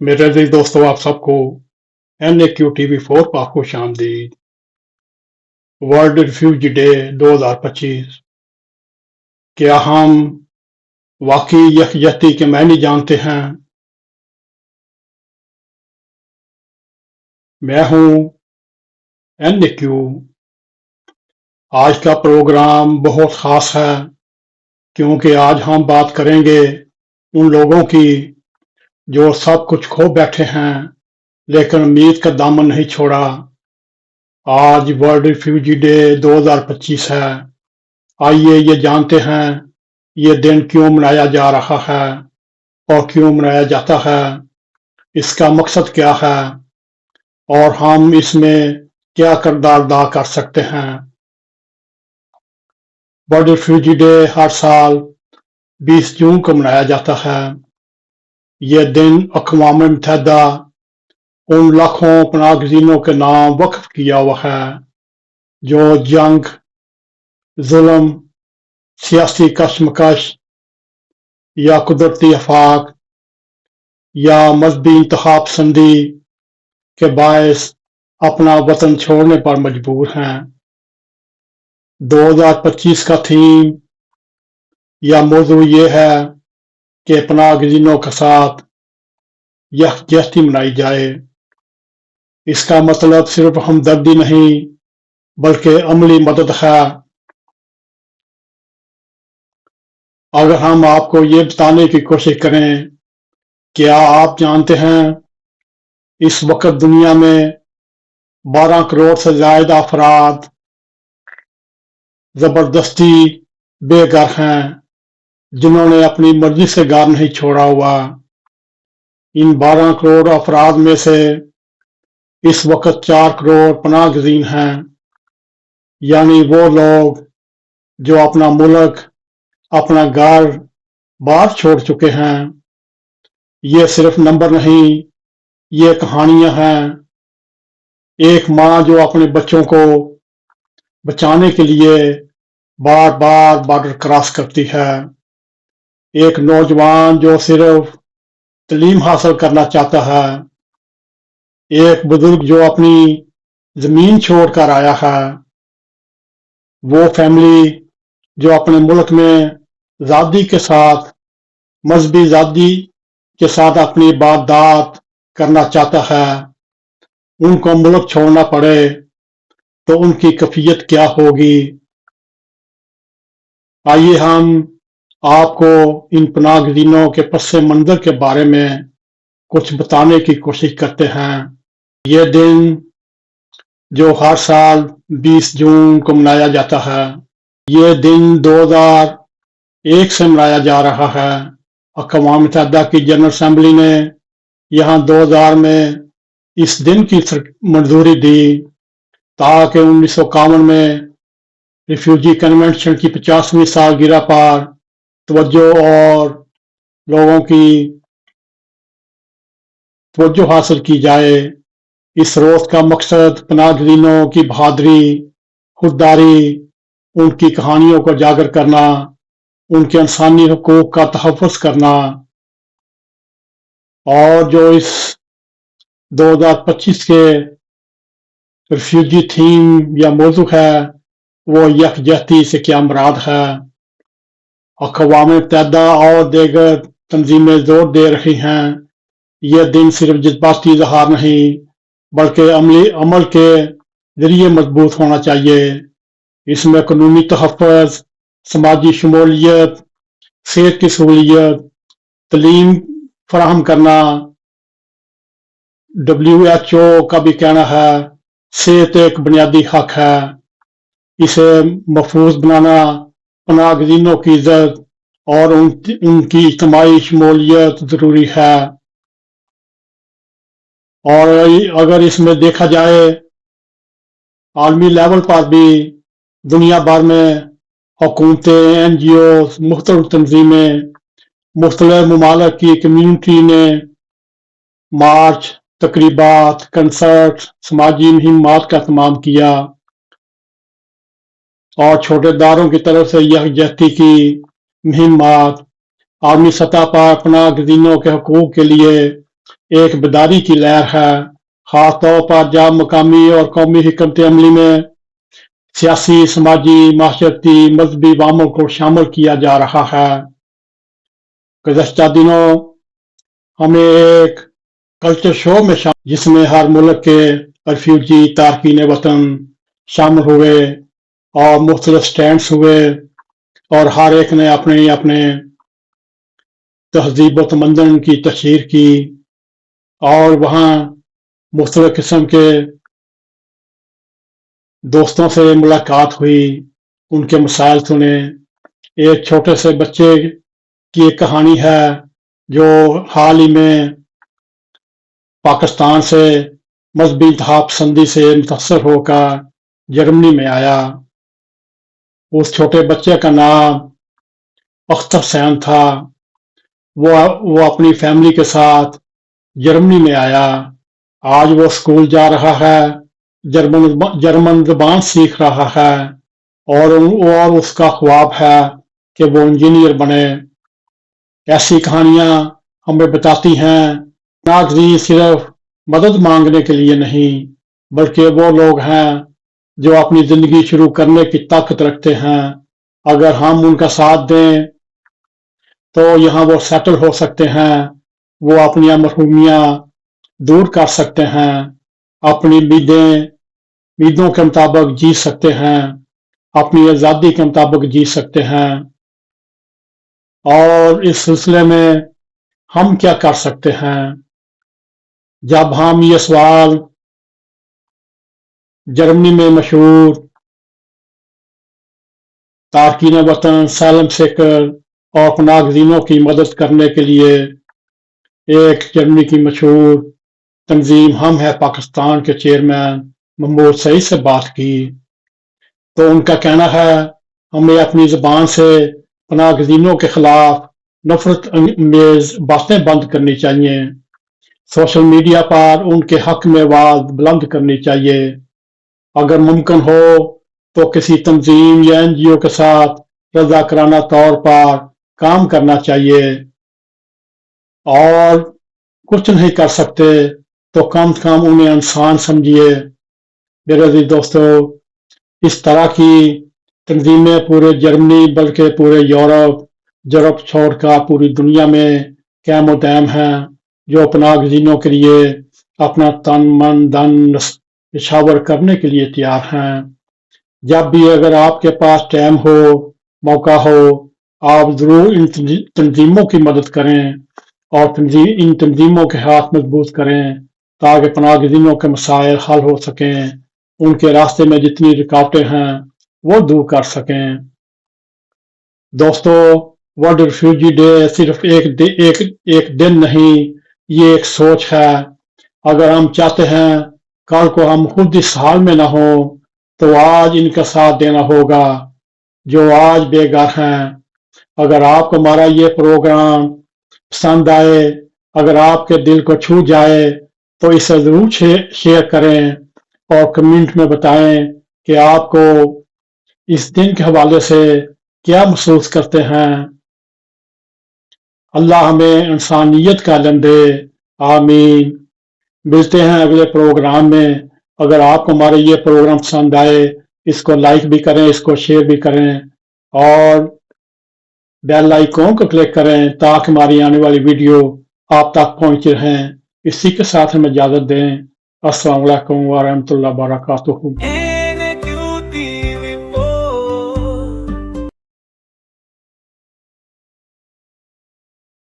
मेरे अजीज दोस्तों, आप सबको NAQ TV4 पर खुश आमदीद। World refugee day 2025। क्या हम वाकई यकजहती के मायने जानते हैं? मैं हूं NAQ। आज का प्रोग्राम बहुत खास है क्योंकि आज हम बात करेंगे उन लोगों की जो सब कुछ खो बैठे हैं लेकिन उम्मीद का दामन नहीं छोड़ा। आज वर्ल्ड रिफ्यूजी डे 2025 है। आइए ये जानते हैं ये दिन क्यों मनाया जा रहा है और क्यों मनाया जाता है, इसका मकसद क्या है और हम इसमें क्या किरदार अदा कर सकते हैं। वर्ल्ड रिफ्यूजी डे हर साल 20 जून को मनाया जाता है। यह दिन अक़वाम मुत्तहिदा उन लाखों पनाहगज़ीनों के नाम वक्फ किया हुआ है जो जंग, जुल्म, सियासी कशमकश या कुदरती आफात या मजहबी इंतहा पसंदी के बायस अपना वतन छोड़ने पर मजबूर हैं। 2025 का थीम या मौजू ये है कि पनाहगज़ीनों के साथ यकजहती मनाई जाए। इसका मतलब सिर्फ हमदर्दी नहीं बल्कि अमली मदद है। अगर हम आपको ये बताने की कोशिश करें, क्या आप जानते हैं इस वक्त दुनिया में 12 करोड़ से ज्यादा अफराद जबरदस्ती बेघर हैं जिन्होंने अपनी मर्जी से घर नहीं छोड़ा हुआ। इन 12 करोड़ अफराद में से इस वक्त 4 करोड़ पनाहगज़ीन हैं, यानी वो लोग जो अपना मुल्क, अपना घर बाहर छोड़ चुके हैं। ये सिर्फ नंबर नहीं, ये कहानियां हैं। एक माँ जो अपने बच्चों को बचाने के लिए बार बार बॉर्डर क्रॉस करती है। एक नौजवान जो सिर्फ तालीम हासिल करना चाहता है। एक बुजुर्ग जो अपनी जमीन छोड़कर आया है। वो फैमिली जो अपने मुल्क में आज़ादी के साथ, मजहबी आज़ादी के साथ अपनी इबादत करना चाहता है। उनको मुल्क छोड़ना पड़े तो उनकी कैफियत क्या होगी। आइए हम आपको इन पनाहगज़ीनों के पस मंज़र के बारे में कुछ बताने की कोशिश करते हैं। ये दिन जो हर साल 20 जून को मनाया जाता है, ये दिन 2001 से मनाया जा रहा है। अक़वाम मुत्तहिदा की जनरल असेंबली ने यहाँ 2000 में इस दिन की मंजूरी दी ताकि 1951 में रिफ्यूजी कन्वेंशन की 50वीं सालगिरह पर तवज्जो और लोगों की तवज्जो हासिल की जाए। इस रोज का मकसद पनाहगज़ीनों की बहादुरी, खुददारी, उनकी कहानियों को उजागर करना, उनके इंसानी हकूक का तहफ़्फ़ुज़ करना और जो इस 2025 के रिफ्यूजी थीम या मौजू है वो यकजहती से क्या मुराद है। अक़वाम मुत्तहिदा और दीगर तंजीमें जोर दे रही हैं यह दिन सिर्फ जज्बाती इज़हार नहीं बल्कि अमल के जरिए मजबूत होना चाहिए। इसमें कानूनी तहफ़्फ़ुज़, समाजी शमूलियत, सेहत की सहूलियत, तालीम फराहम करना। WHO का भी कहना है सेहत एक बुनियादी हक है, इसे महफूज बनाना पनाहगज़ीनों की इज्जत और उनकी इज्तिमाई शमूलियत जरूरी है। और अगर इसमें देखा जाए आलमी लेवल पर भी दुनिया भर में हुकूमतें, NGO, मुख्तलिफ तंजीमें, मुख्तलिफ ममालिक की कम्यूनिटी ने मार्च, तकरीबात, कंसर्ट, समाजी मुहिम्मात का एहतमाम किया और छोटे इदारों की तरफ से यकजहती की मुहिम्मात आलमी सतह पर पनाहगज़ीनों के हकूक के लिए ایک بیداری کی لہر ہے، خاص طور پر جب مقامی اور قومی حکمت عملی میں سیاسی، سماجی، معاشرتی، مذہبی عوامل کو شامل کیا جا رہا ہے۔ گزشتہ دنوں ہمیں ایک کلچر شو میں شامل جس میں ہر ملک کے ریفیوجی تارکین وطن شامل ہوئے اور مختلف سٹینڈز ہوئے اور ہر ایک نے اپنے اپنے تہذیب و تمدن کی تشہیر کی اور وہاں مختلف قسم کے دوستوں سے ملاقات ہوئی، ان کے مسائل سنے۔ ایک چھوٹے سے بچے کی ایک کہانی ہے جو حال ہی میں پاکستان سے مذہبی انتہا پسندی سے متاثر ہو کر جرمنی میں آیا۔ اس چھوٹے بچے کا نام اختر حسین تھا۔ وہ اپنی فیملی کے ساتھ جرمنی میں آیا۔ آج وہ اسکول جا رہا ہے، جرمن زبان سیکھ رہا ہے اور اس کا خواب ہے کہ وہ انجینئر بنے۔ ایسی کہانیاں ہمیں بتاتی ہیں ناظرین صرف مدد مانگنے کے لیے نہیں بلکہ وہ لوگ ہیں جو اپنی زندگی شروع کرنے کی طاقت رکھتے ہیں۔ اگر ہم ان کا ساتھ دیں تو یہاں وہ سیٹل ہو سکتے ہیں، وہ اپنی محرومیاں دور کر سکتے ہیں، اپنی امیدوں کے مطابق جی سکتے ہیں، اپنی آزادی کے مطابق جی سکتے ہیں۔ اور اس سلسلے میں ہم کیا کر سکتے ہیں؟ جب ہم یہ سوال جرمنی میں مشہور تارکین وطن، سالم سیکر اور پناہ گزینوں کی مدد کرنے کے لیے ایک جرمنی کی مشہور تنظیم ہم ہے پاکستان کے چیئرمین محمود سعید سے بات کی تو ان کا کہنا ہے ہمیں اپنی زبان سے پناہ گزینوں کے خلاف نفرت انگیز باتیں بند کرنی چاہیے، سوشل میڈیا پر ان کے حق میں آواز بلند کرنی چاہیے، اگر ممکن ہو تو کسی تنظیم یا NGO کے ساتھ رضاکارانہ طور پر کام کرنا چاہیے، اور کچھ نہیں کر سکتے تو کم سے کم انہیں انسان سمجھیے۔ میرے عزیز دوستو، اس طرح کی تنظیمیں پورے جرمنی بلکہ پورے یورپ چھوڑ کر پوری دنیا میں قائم و دائم ہیں، جو پناہ گزینوں کے لیے اپنا تن من دھن نچھاور کرنے کے لیے تیار ہیں۔ جب بھی اگر آپ کے پاس ٹائم ہو، موقع ہو، آپ ضرور ان تنظیموں کی مدد کریں اور ان تنظیموں کے ہاتھ مضبوط کریں تاکہ پناہ گزینوں کے مسائل حل ہو سکیں، ان کے راستے میں جتنی رکاوٹیں ہیں وہ دور کر سکیں۔ دوستو، ورلڈ ریفیوجی ڈے صرف ایک دن نہیں، یہ ایک سوچ ہے۔ اگر ہم چاہتے ہیں کل کو ہم خود اس حال میں نہ ہوں تو آج ان کا ساتھ دینا ہوگا جو آج بے گھر ہیں۔ اگر آپ کو ہمارا یہ پروگرام پسند آئے، اگر آپ کے دل کو چھو جائے تو اسے ضرور شیئر کریں اور کمنٹ میں بتائیں کہ آپ کو اس دن کے حوالے سے کیا محسوس کرتے ہیں۔ اللہ ہمیں انسانیت کا علم دے، آمین۔ ملتے ہیں اگلے پروگرام میں۔ اگر آپ کو ہمارے یہ پروگرام پسند آئے، اس کو لائک بھی کریں، اس کو شیئر بھی کریں اور بیل آئیکن کو کلک کریں تاکہ ہماری آنے والی ویڈیو آپ تک پہنچ رہیں۔ اسی کے ساتھ ہمیں اجازت دیں۔ السلام علیکم ورحمۃ اللہ وبرکاتہ۔